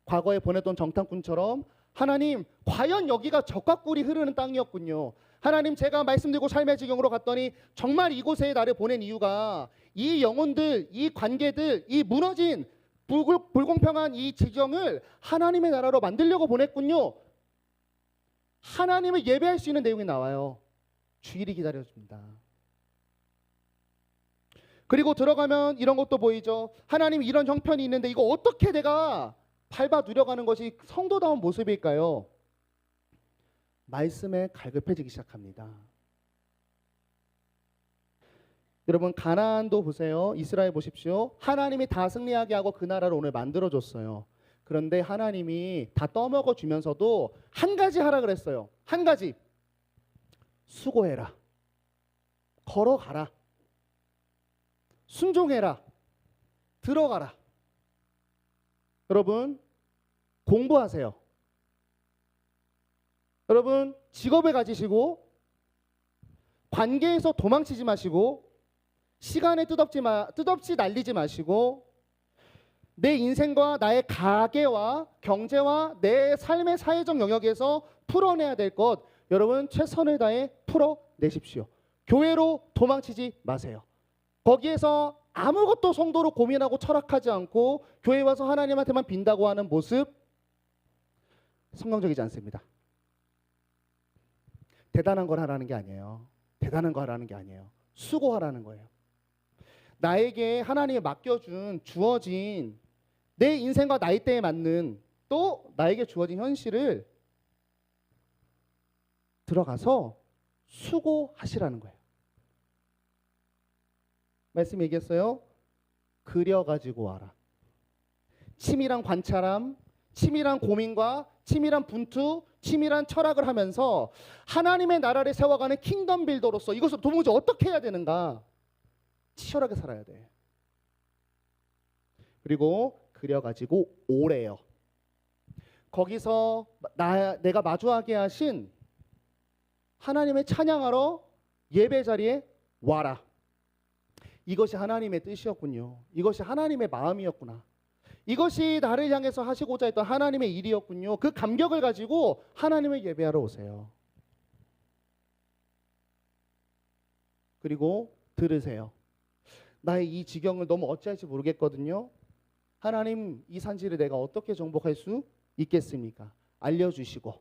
과거에 보냈던 정탐꾼처럼 하나님 과연 여기가 적과 꿀이 흐르는 땅이었군요. 하나님 제가 말씀드리고 삶의 지경으로 갔더니 정말 이곳에 나를 보낸 이유가 이 영혼들, 이 관계들, 이 무너진 불공평한 이 지경을 하나님의 나라로 만들려고 보냈군요. 하나님을 예배할 수 있는 내용이 나와요. 주일이 기다려줍니다. 그리고 들어가면 이런 것도 보이죠. 하나님 이런 형편이 있는데 이거 어떻게 내가 밟아 누려가는 것이 성도다운 모습일까요? 말씀에 갈급해지기 시작합니다. 여러분 가나안도 보세요. 이스라엘 보십시오. 하나님이 다 승리하게 하고 그 나라를 오늘 만들어줬어요. 그런데 하나님이 다 떠먹어 주면서도 한 가지 하라 그랬어요. 한 가지. 수고해라. 걸어가라. 순종해라. 들어가라. 여러분 공부하세요. 여러분 직업을 가지시고 관계에서 도망치지 마시고 시간에 뜻없이 날리지 마시고 내 인생과 나의 가계와 경제와 내 삶의 사회적 영역에서 풀어내야 될 것 여러분 최선을 다해 풀어내십시오. 교회로 도망치지 마세요. 거기에서 아무것도 성도로 고민하고 철학하지 않고 교회 와서 하나님한테만 빈다고 하는 모습 성경적이지 않습니다. 대단한 걸 하라는 게 아니에요. 대단한 거 하라는 게 아니에요. 수고하라는 거예요. 나에게 하나님이 맡겨준 주어진 내 인생과 나이대에 맞는 또 나에게 주어진 현실을 들어가서 수고하시라는 거예요. 말씀 얘기했어요. 그려가지고 와라. 치밀한 관찰함, 치밀한 고민과 치밀한 분투, 치밀한 철학을 하면서 하나님의 나라를 세워가는 킹덤 빌더로서 이것을 도무지 어떻게 해야 되는가 치열하게 살아야 돼. 그리고 그려가지고 오래요. 거기서 내가 마주하게 하신 하나님의 찬양하러 예배 자리에 와라. 이것이 하나님의 뜻이었군요. 이것이 하나님의 마음이었구나. 이것이 나를 향해서 하시고자 했던 하나님의 일이었군요. 그 감격을 가지고 하나님을 예배하러 오세요. 그리고 들으세요. 나의 이 지경을 너무 어찌할지 모르겠거든요. 하나님 이 산지를 내가 어떻게 정복할 수 있겠습니까? 알려주시고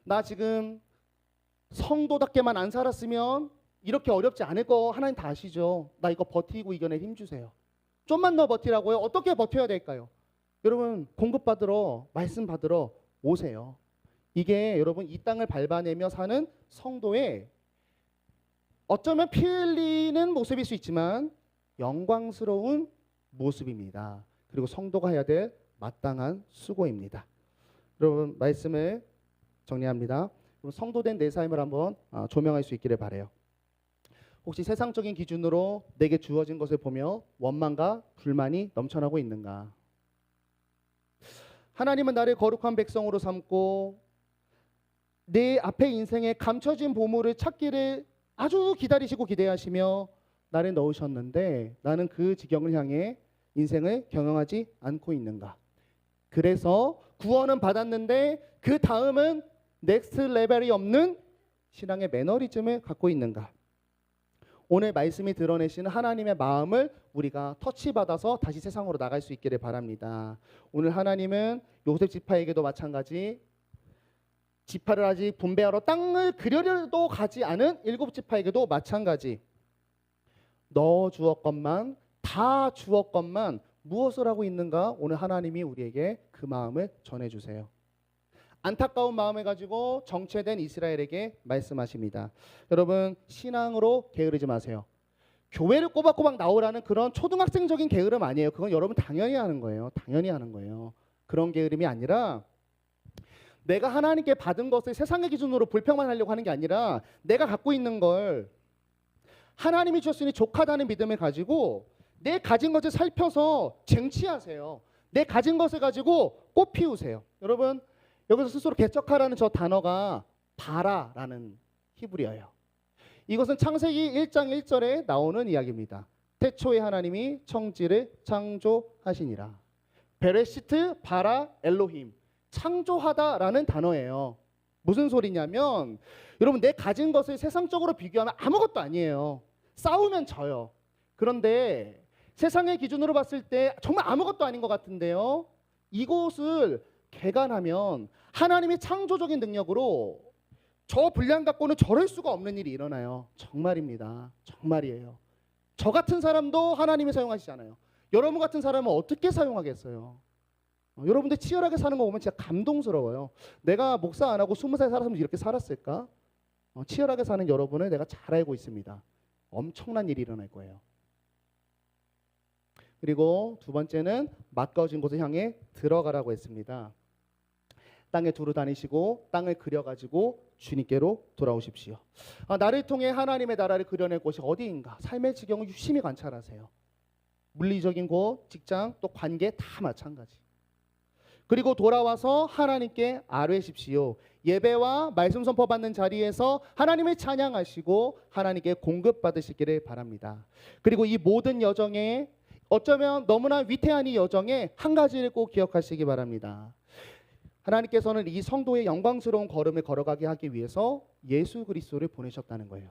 나 지금 성도답게만 안 살았으면 이렇게 어렵지 않을 거 하나님 다 아시죠? 나 이거 버티고 이겨낼 힘 주세요. 좀만 더 버티라고요? 어떻게 버텨야 될까요? 여러분 공급받으러 말씀 받으러 오세요. 이게 여러분 이 땅을 밟아내며 사는 성도의 어쩌면 피 흘리는 모습일 수 있지만 영광스러운 모습입니다. 그리고 성도가 해야 될 마땅한 수고입니다. 여러분 말씀을 정리합니다. 성도된 내 삶을 한번 조명할 수 있기를 바라요. 혹시 세상적인 기준으로 내게 주어진 것을 보며 원망과 불만이 넘쳐나고 있는가? 하나님은 나를 거룩한 백성으로 삼고 내 앞에 인생에 감춰진 보물을 찾기를 아주 기다리시고 기대하시며 나를 넣으셨는데 나는 그 지경을 향해 인생을 경영하지 않고 있는가? 그래서 구원은 받았는데 그 다음은 넥스트 레벨이 없는 신앙의 매너리즘을 갖고 있는가? 오늘 말씀이 드러내시는 하나님의 마음을 우리가 터치받아서 다시 세상으로 나갈 수 있기를 바랍니다. 오늘 하나님은 요셉 지파에게도 마찬가지 지파를 아직 분배하러 땅을 그려려도 가지 않은 7지파에게도 마찬가지 너 주었건만 다 주었건만 무엇을 하고 있는가? 오늘 하나님이 우리에게 그 마음을 전해주세요. 안타까운 마음을 가지고 정체된 이스라엘에게 말씀하십니다. 여러분 신앙으로 게으르지 마세요. 교회를 꼬박꼬박 나오라는 그런 초등학생적인 게으름 아니에요. 그건 여러분 당연히 하는 거예요. 당연히 하는 거예요. 그런 게으름이 아니라 내가 하나님께 받은 것을 세상의 기준으로 불평만 하려고 하는 게 아니라 내가 갖고 있는 걸 하나님이 주셨으니 족하다는 믿음을 가지고 내 가진 것을 살펴서 쟁취하세요. 내 가진 것을 가지고 꽃 피우세요. 여러분 여기서 스스로 개척하라는 저 단어가 바라라는 히브리어예요. 이것은 창세기 1장 1절에 나오는 이야기입니다. 태초에 하나님이 천지를 창조하시니라. 베레시트 바라 엘로힘, 창조하다라는 단어예요. 무슨 소리냐면 여러분, 내 가진 것을 세상적으로 비교하면 아무것도 아니에요. 싸우면 져요. 그런데 세상의 기준으로 봤을 때 정말 아무것도 아닌 것 같은데요, 이것을 개간하면 하나님의 창조적인 능력으로 저 분량 갖고는 저럴 수가 없는 일이 일어나요. 정말입니다. 정말이에요. 저 같은 사람도 하나님이 사용하시잖아요. 여러분 같은 사람은 어떻게 사용하겠어요? 여러분들 치열하게 사는 거 보면 진짜 감동스러워요. 내가 목사 안 하고 20살 살았으면 이렇게 살았을까? 치열하게 사는 여러분을 내가 잘 알고 있습니다. 엄청난 일이 일어날 거예요. 그리고 두 번째는 막가진 곳을 향해 들어가라고 했습니다. 땅에 두루 다니시고 땅을 그려가지고 주님께로 돌아오십시오. 나를 통해 하나님의 나라를 그려낼 곳이 어디인가? 삶의 지경을 유심히 관찰하세요. 물리적인 곳, 직장, 또 관계 다 마찬가지. 그리고 돌아와서 하나님께 아뢰십시오. 예배와 말씀 선포받는 자리에서 하나님을 찬양하시고 하나님께 공급받으시기를 바랍니다. 그리고 이 모든 여정에, 어쩌면 너무나 위태한 이 여정에 한 가지를 꼭 기억하시기 바랍니다. 하나님께서는 이 성도의 영광스러운 걸음을 걸어가게 하기 위해서 예수 그리스도를 보내셨다는 거예요.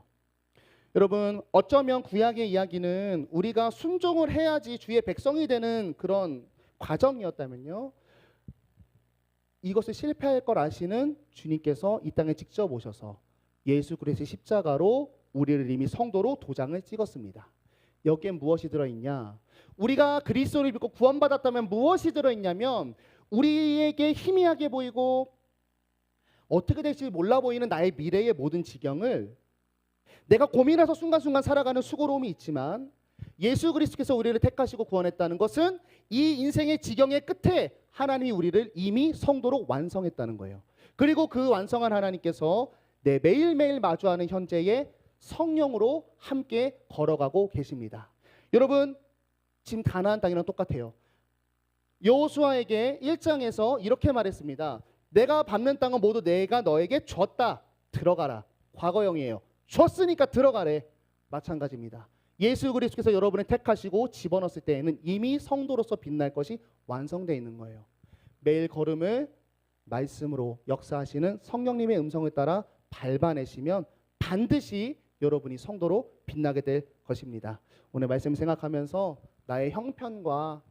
여러분, 어쩌면 구약의 이야기는 우리가 순종을 해야지 주의 백성이 되는 그런 과정이었다면요, 이것을 실패할 걸 아시는 주님께서 이 땅에 직접 오셔서 예수 그리스도의 십자가로 우리를 이미 성도로 도장을 찍었습니다. 여기에 무엇이 들어있냐? 우리가 그리스도를 믿고 구원받았다면 무엇이 들어있냐면, 우리에게 희미하게 보이고 어떻게 될지 몰라 보이는 나의 미래의 모든 지경을 내가 고민해서 순간순간 살아가는 수고로움이 있지만, 예수 그리스도께서 우리를 택하시고 구원했다는 것은 이 인생의 지경의 끝에 하나님이 우리를 이미 성도로 완성했다는 거예요. 그리고 그 완성한 하나님께서 내 매일매일 마주하는 현재의 성령으로 함께 걸어가고 계십니다. 여러분, 지금 가나안 땅이랑 똑같아요. 여호수아에게 1장에서 이렇게 말했습니다. 내가 밟는 땅은 모두 내가 너에게 줬다. 들어가라. 과거형이에요. 줬으니까 들어가래. 마찬가지입니다. 예수 그리스도께서 여러분을 택하시고 집어넣었을 때에는 이미 성도로서 빛날 것이 완성되어 있는 거예요. 매일 걸음을 말씀으로 역사하시는 성령님의 음성을 따라 밟아내시면 반드시 여러분이 성도로 빛나게 될 것입니다. 오늘 말씀 생각하면서 나의 형편과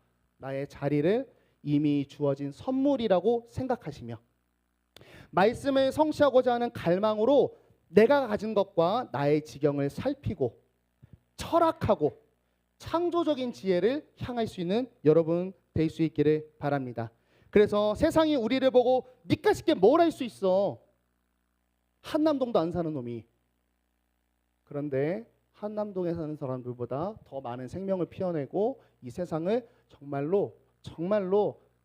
나의 자리를 이미 주어진 선물이라고 생각하시며, 말씀을 성취하고자 하는 갈망으로 내가 가진 것과 나의 지경을 살피고 철학하고 창조적인 지혜를 향할 수 있는 여러분 될 수 있기를 바랍니다. 그래서 세상이 우리를 보고 니까 싶게 뭘 할 수 있어? 한남동도 안 사는 놈이. 그런데 한남동에 사는 사람들보다 더 많은 생명을 피워내고 이 세상을 정말로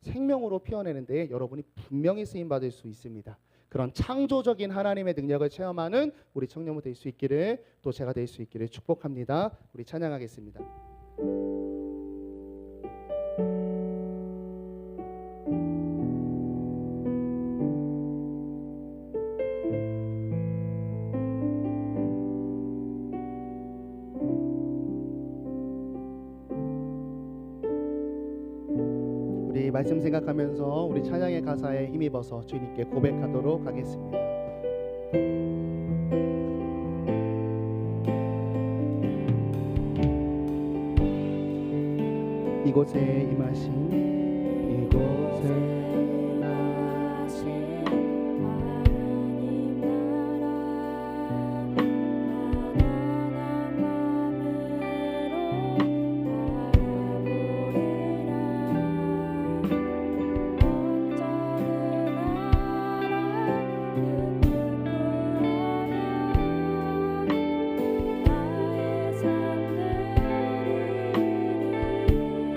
생명으로 피워내는 데 여러분이 분명히 쓰임 받을 수 있습니다. 그런 창조적인 하나님의 능력을 체험하는 우리 청년부 될 수 있기를, 또 제가 될 수 있기를 축복합니다. 우리 찬양하겠습니다. 우리 말씀 생각하면서 우리 찬양의 가사에 힘입어서 주님께 고백하도록 하겠습니다. 이곳에 임하신, 이곳에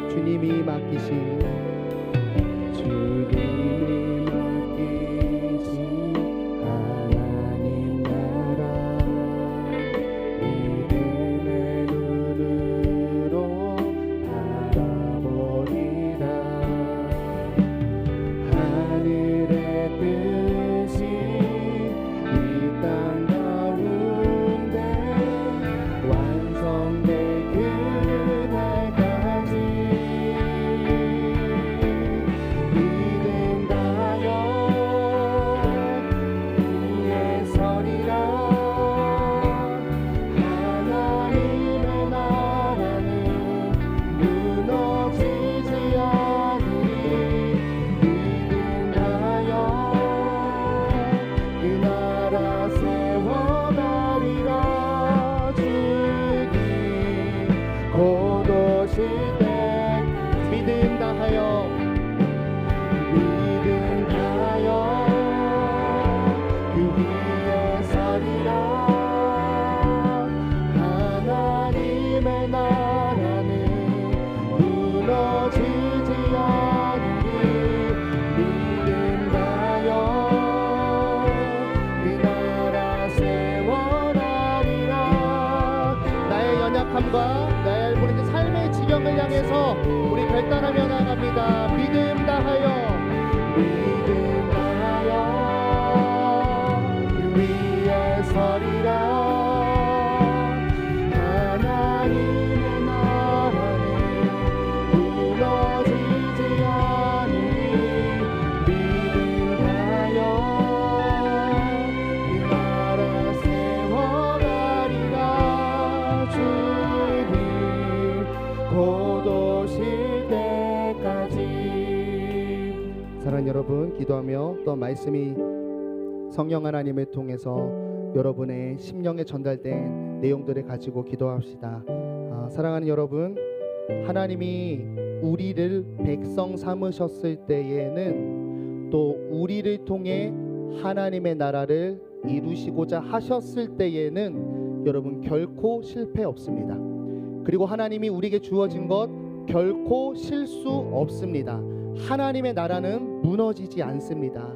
주님이 맡기신 하나님 나라, 믿음의 눈으로 바라보리라. 하늘의 뜻 곧 오실 때 믿음 다하여 그 위에 서리라. 하나님의 나라는 무너지지 않으리. 믿음 다하여 그 나라 세워나리라. 나의 연약함과 나의 우리 삶의 지경을 향해서 우리 결단하며 나갑니다. 믿음 다하여 그 위에 서리라. 하나님의 나라는 무너지지 않으리. 믿음 다하여 그 나라 세워가리라. 주님 곧 오실 때까지. 사랑하는 여러분, 기도하며 또 말씀이 성령 하나님을 통해서 여러분의 심령에 전달된 내용들을 가지고 기도합시다. 사랑하는 여러분, 하나님이 우리를 백성 삼으셨을 때에는 또 우리를 통해 하나님의 나라를 이루시고자 하셨을 때에는 여러분 결코 실패 없습니다. 그리고 하나님이 우리에게 주어진 것 결코 실수 없습니다. 하나님의 나라는 무너지지 않습니다.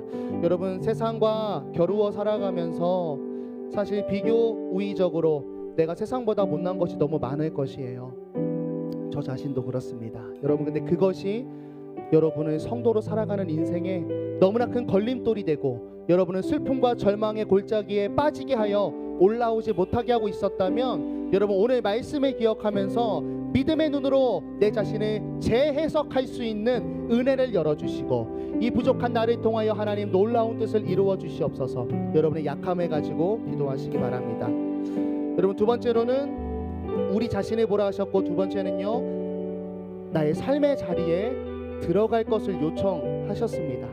여러분, 세상과 겨루어 살아가면서 사실 비교 우위적으로 내가 세상보다 못난 것이 너무 많을 것이에요. 저 자신도 그렇습니다. 여러분, 근데 그것이 여러분을 성도로 살아가는 인생에 너무나 큰 걸림돌이 되고 여러분은 슬픔과 절망의 골짜기에 빠지게 하여 올라오지 못하게 하고 있었다면, 여러분 오늘 말씀을 기억하면서 믿음의 눈으로 내 자신을 재해석할 수 있는 은혜를 열어주시고 이 부족한 나를 통하여 하나님 놀라운 뜻을 이루어 주시옵소서. 여러분의 약함을 가지고 기도하시기 바랍니다. 여러분, 두 번째로는 우리 자신을 보라 하셨고, 두 번째는요, 나의 삶의 자리에 들어갈 것을 요청하셨습니다.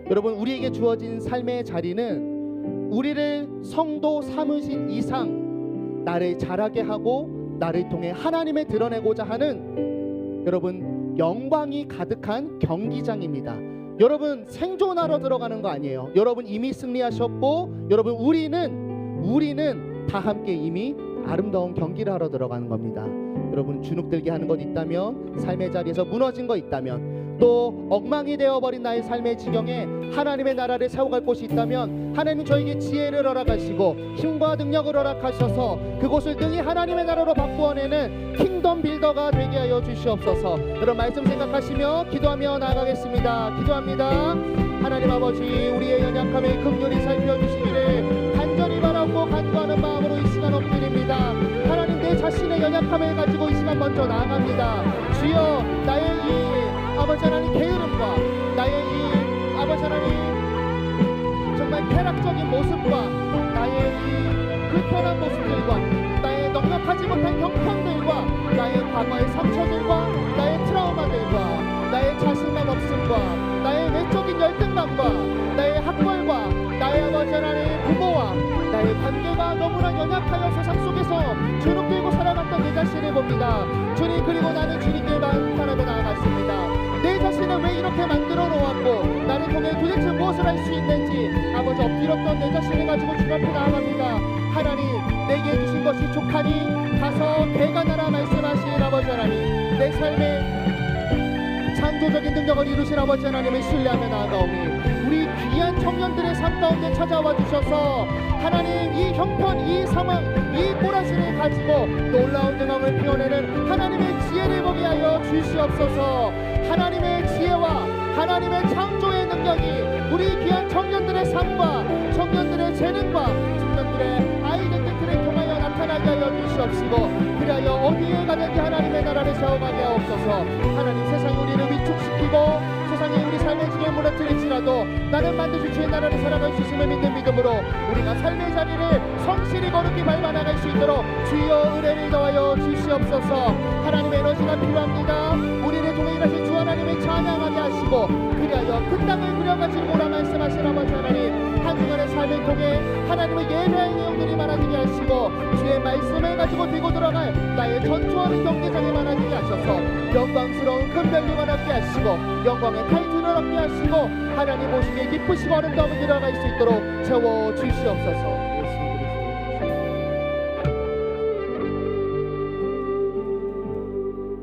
여러분, 우리에게 주어진 삶의 자리는 우리를 성도 삼으신 이상 나를 자라게 하고 나를 통해 하나님을 드러내고자 하는 여러분 영광이 가득한 경기장입니다. 여러분, 생존하러 들어가는 거 아니에요. 여러분 이미 승리하셨고, 여러분 우리는 다 함께 이미 아름다운 경기를 하러 들어가는 겁니다. 여러분, 주눅들게 하는 것 있다면, 삶의 자리에서 무너진 것 있다면, 또 엉망이 되어버린 나의 삶의 지경에 하나님의 나라를 세워갈 곳이 있다면 하나님 저에게 지혜를 허락하시고 힘과 능력을 허락하셔서 그곳을 능히 하나님의 나라로 바꾸어내는 킹덤 빌더가 되게 하여 주시옵소서. 여러분, 말씀 생각하시며 기도하며 나아가겠습니다. 기도합니다. 하나님 아버지, 우리의 연약함을 긍휼히 살펴주시기를 간절히 바라고 간구하는 마음으로 이 시간 엎드립니다. 하나님, 내 자신의 연약함을 가지고 이 시간 먼저 나아갑니다. 주여, 나의 이 아버지 하나님 게으름과 나의 이 아버지 하나님 정말 쾌락적인 모습과 나의 이 불편한 모습들과 나의 넉넉하지 못한 형편들과 나의 과거의 상처들과 나의 트라우마들과 나의 자신감 없음과 나의 외적인 열등감과 나의 학벌과 나의 아버지 하나님 부모와 나의 관계가 너무나 연약하여 세상 속에서 주눅들고 살아갔던 내 자신을 봅니다. 주님, 그리고 나는 주님께 만나며 나아갔습니다. 내 자신을 왜 이렇게 만들어 놓았고 나를 통해 도대체 무엇을 할 수 있는지 아버지 엎드렸던 내 자신을 가지고 주 앞에 나아갑니다. 하나님, 내게 주신 것이 족하니 가서 대가나라 말씀하신 아버지 하나님, 내 삶의 창조적인 능력을 이루신 아버지 하나님을 신뢰하며 나아가오니 우리 귀한 청년들의 삶 가운데 찾아와 주셔서 하나님, 이 형편, 이 상황, 이 꼬라지를 가지고 놀라운 능력을 피워내는 하나님의 지혜를 보게 하여 주시옵소서. 하나님의 지혜와 하나님의 창조의 능력이 우리 귀한 청년들의 삶과 청년들의 재능과 청년들의 아이덴티티를 통하여 나타나게 하여 주시옵시고, 그리하여 어디에 가든지 하나님의 나라를 세워가게 하옵소서. 하나님, 세상이 우리를 위축시키고 세상에 우리 삶의 지경을 무너뜨릴지라도 나는 반드시 주의 나라를 살아갈 수 있음을 믿는 믿음으로 우리가 삶의 자리를 성실히 거룩히 밟아 나갈 수 있도록 주여 은혜를 더하여 주시옵소서. 하나님의 에너지가 필요합니다. 우리를 통해 일하신 주 하나님을 찬양하게 하시고 그리하여 그 땅을 부려가지고 오라 말씀하신 아버지 하나님, 한 주간의 삶을 통해 하나님의 예배의 내용들이 많아지게 하시고 주의 말씀을 가지고 들고 들어갈 나의 전투하는 경계장에 하셔서 영광스러운 금별리만 얻게 하시고 영광의 타이틀을 얻게 하시고 하나님 보시기에 기쁘시고 아름다움을 들어갈 수 있도록 채워주시옵소서.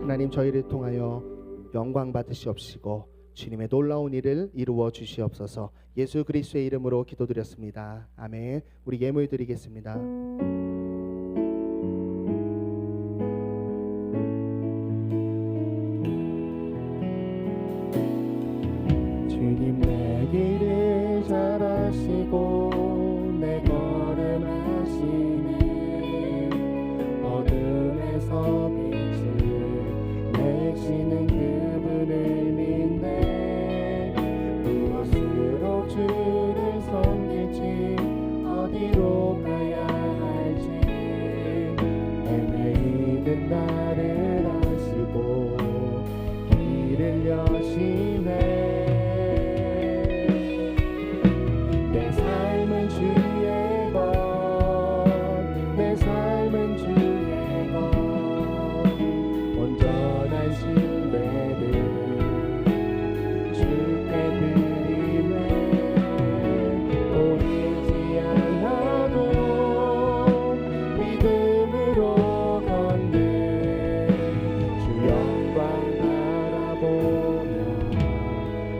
하나님, 저희를 통하여 영광 받으시옵시고 주님의 놀라운 일을 이루어 주시옵소서. 예수 그리스도의 이름으로 기도드렸습니다. 아멘. 우리 예물 드리겠습니다. 주님, 내 길을 잘 아시고 내 걸음 아시네. 어둠에서 빛을 내시는 그분을 믿네. 무엇으로 주를 섬길지 어디로 가야 할지 헤매이는 나를 아시고 길을 여시네. 내 삶은 주의 것, 내 삶은 주의 것. 온전한 신뢰를 주께 드리네. 보이지 않아도 믿음으로 걷네. 주 영광 바라보며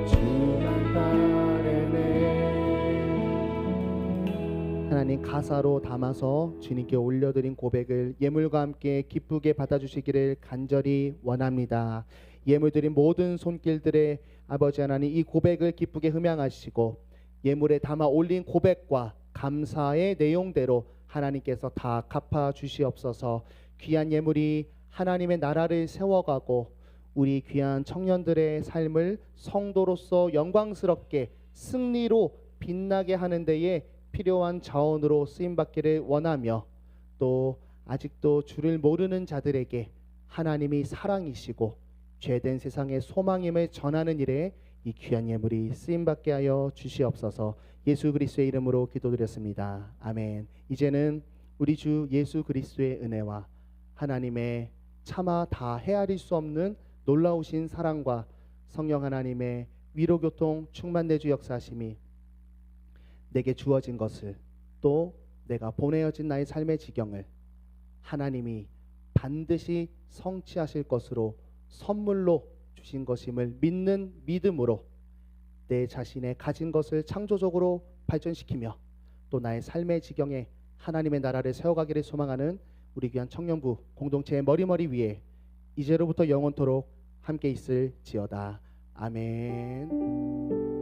주만 따르네. 하나님, 가사로 담아서 주님께 올려드린 고백을 예물과 함께 기쁘게 받아주시기를 간절히 원합니다. 예물 드린 모든 손길들의 아버지 하나님, 이 고백을 기쁘게 흠양하시고 예물에 담아 올린 고백과 감사의 내용대로 하나님께서 다 갚아 주시옵소서. 귀한 예물이 하나님의 나라를 세워가고 우리 귀한 청년들의 삶을 성도로서 영광스럽게 승리로 빛나게 하는 데에 필요한 자원으로 쓰임받기를 원하며, 또 아직도 주를 모르는 자들에게 하나님이 사랑이시고 죄된 세상의 소망임을 전하는 일에 이 귀한 예물이 쓰임받게 하여 주시옵소서. 예수 그리스도의 이름으로 기도드렸습니다. 아멘. 이제는 우리 주 예수 그리스도의 은혜와 하나님의 차마 다 헤아릴 수 없는 놀라우신 사랑과 성령 하나님의 위로교통 충만내주 역사하심이 내게 주어진 것을, 또 내가 보내어진 나의 삶의 지경을 하나님이 반드시 성취하실 것으로 선물로 주신 것임을 믿는 믿음으로 내 자신의 가진 것을 창조적으로 발전시키며 또 나의 삶의 지경에 하나님의 나라를 세워가기를 소망하는 우리 귀한 청년부 공동체의 머리머리 위에 이제로부터 영원토록 함께 있을지어다. 아멘.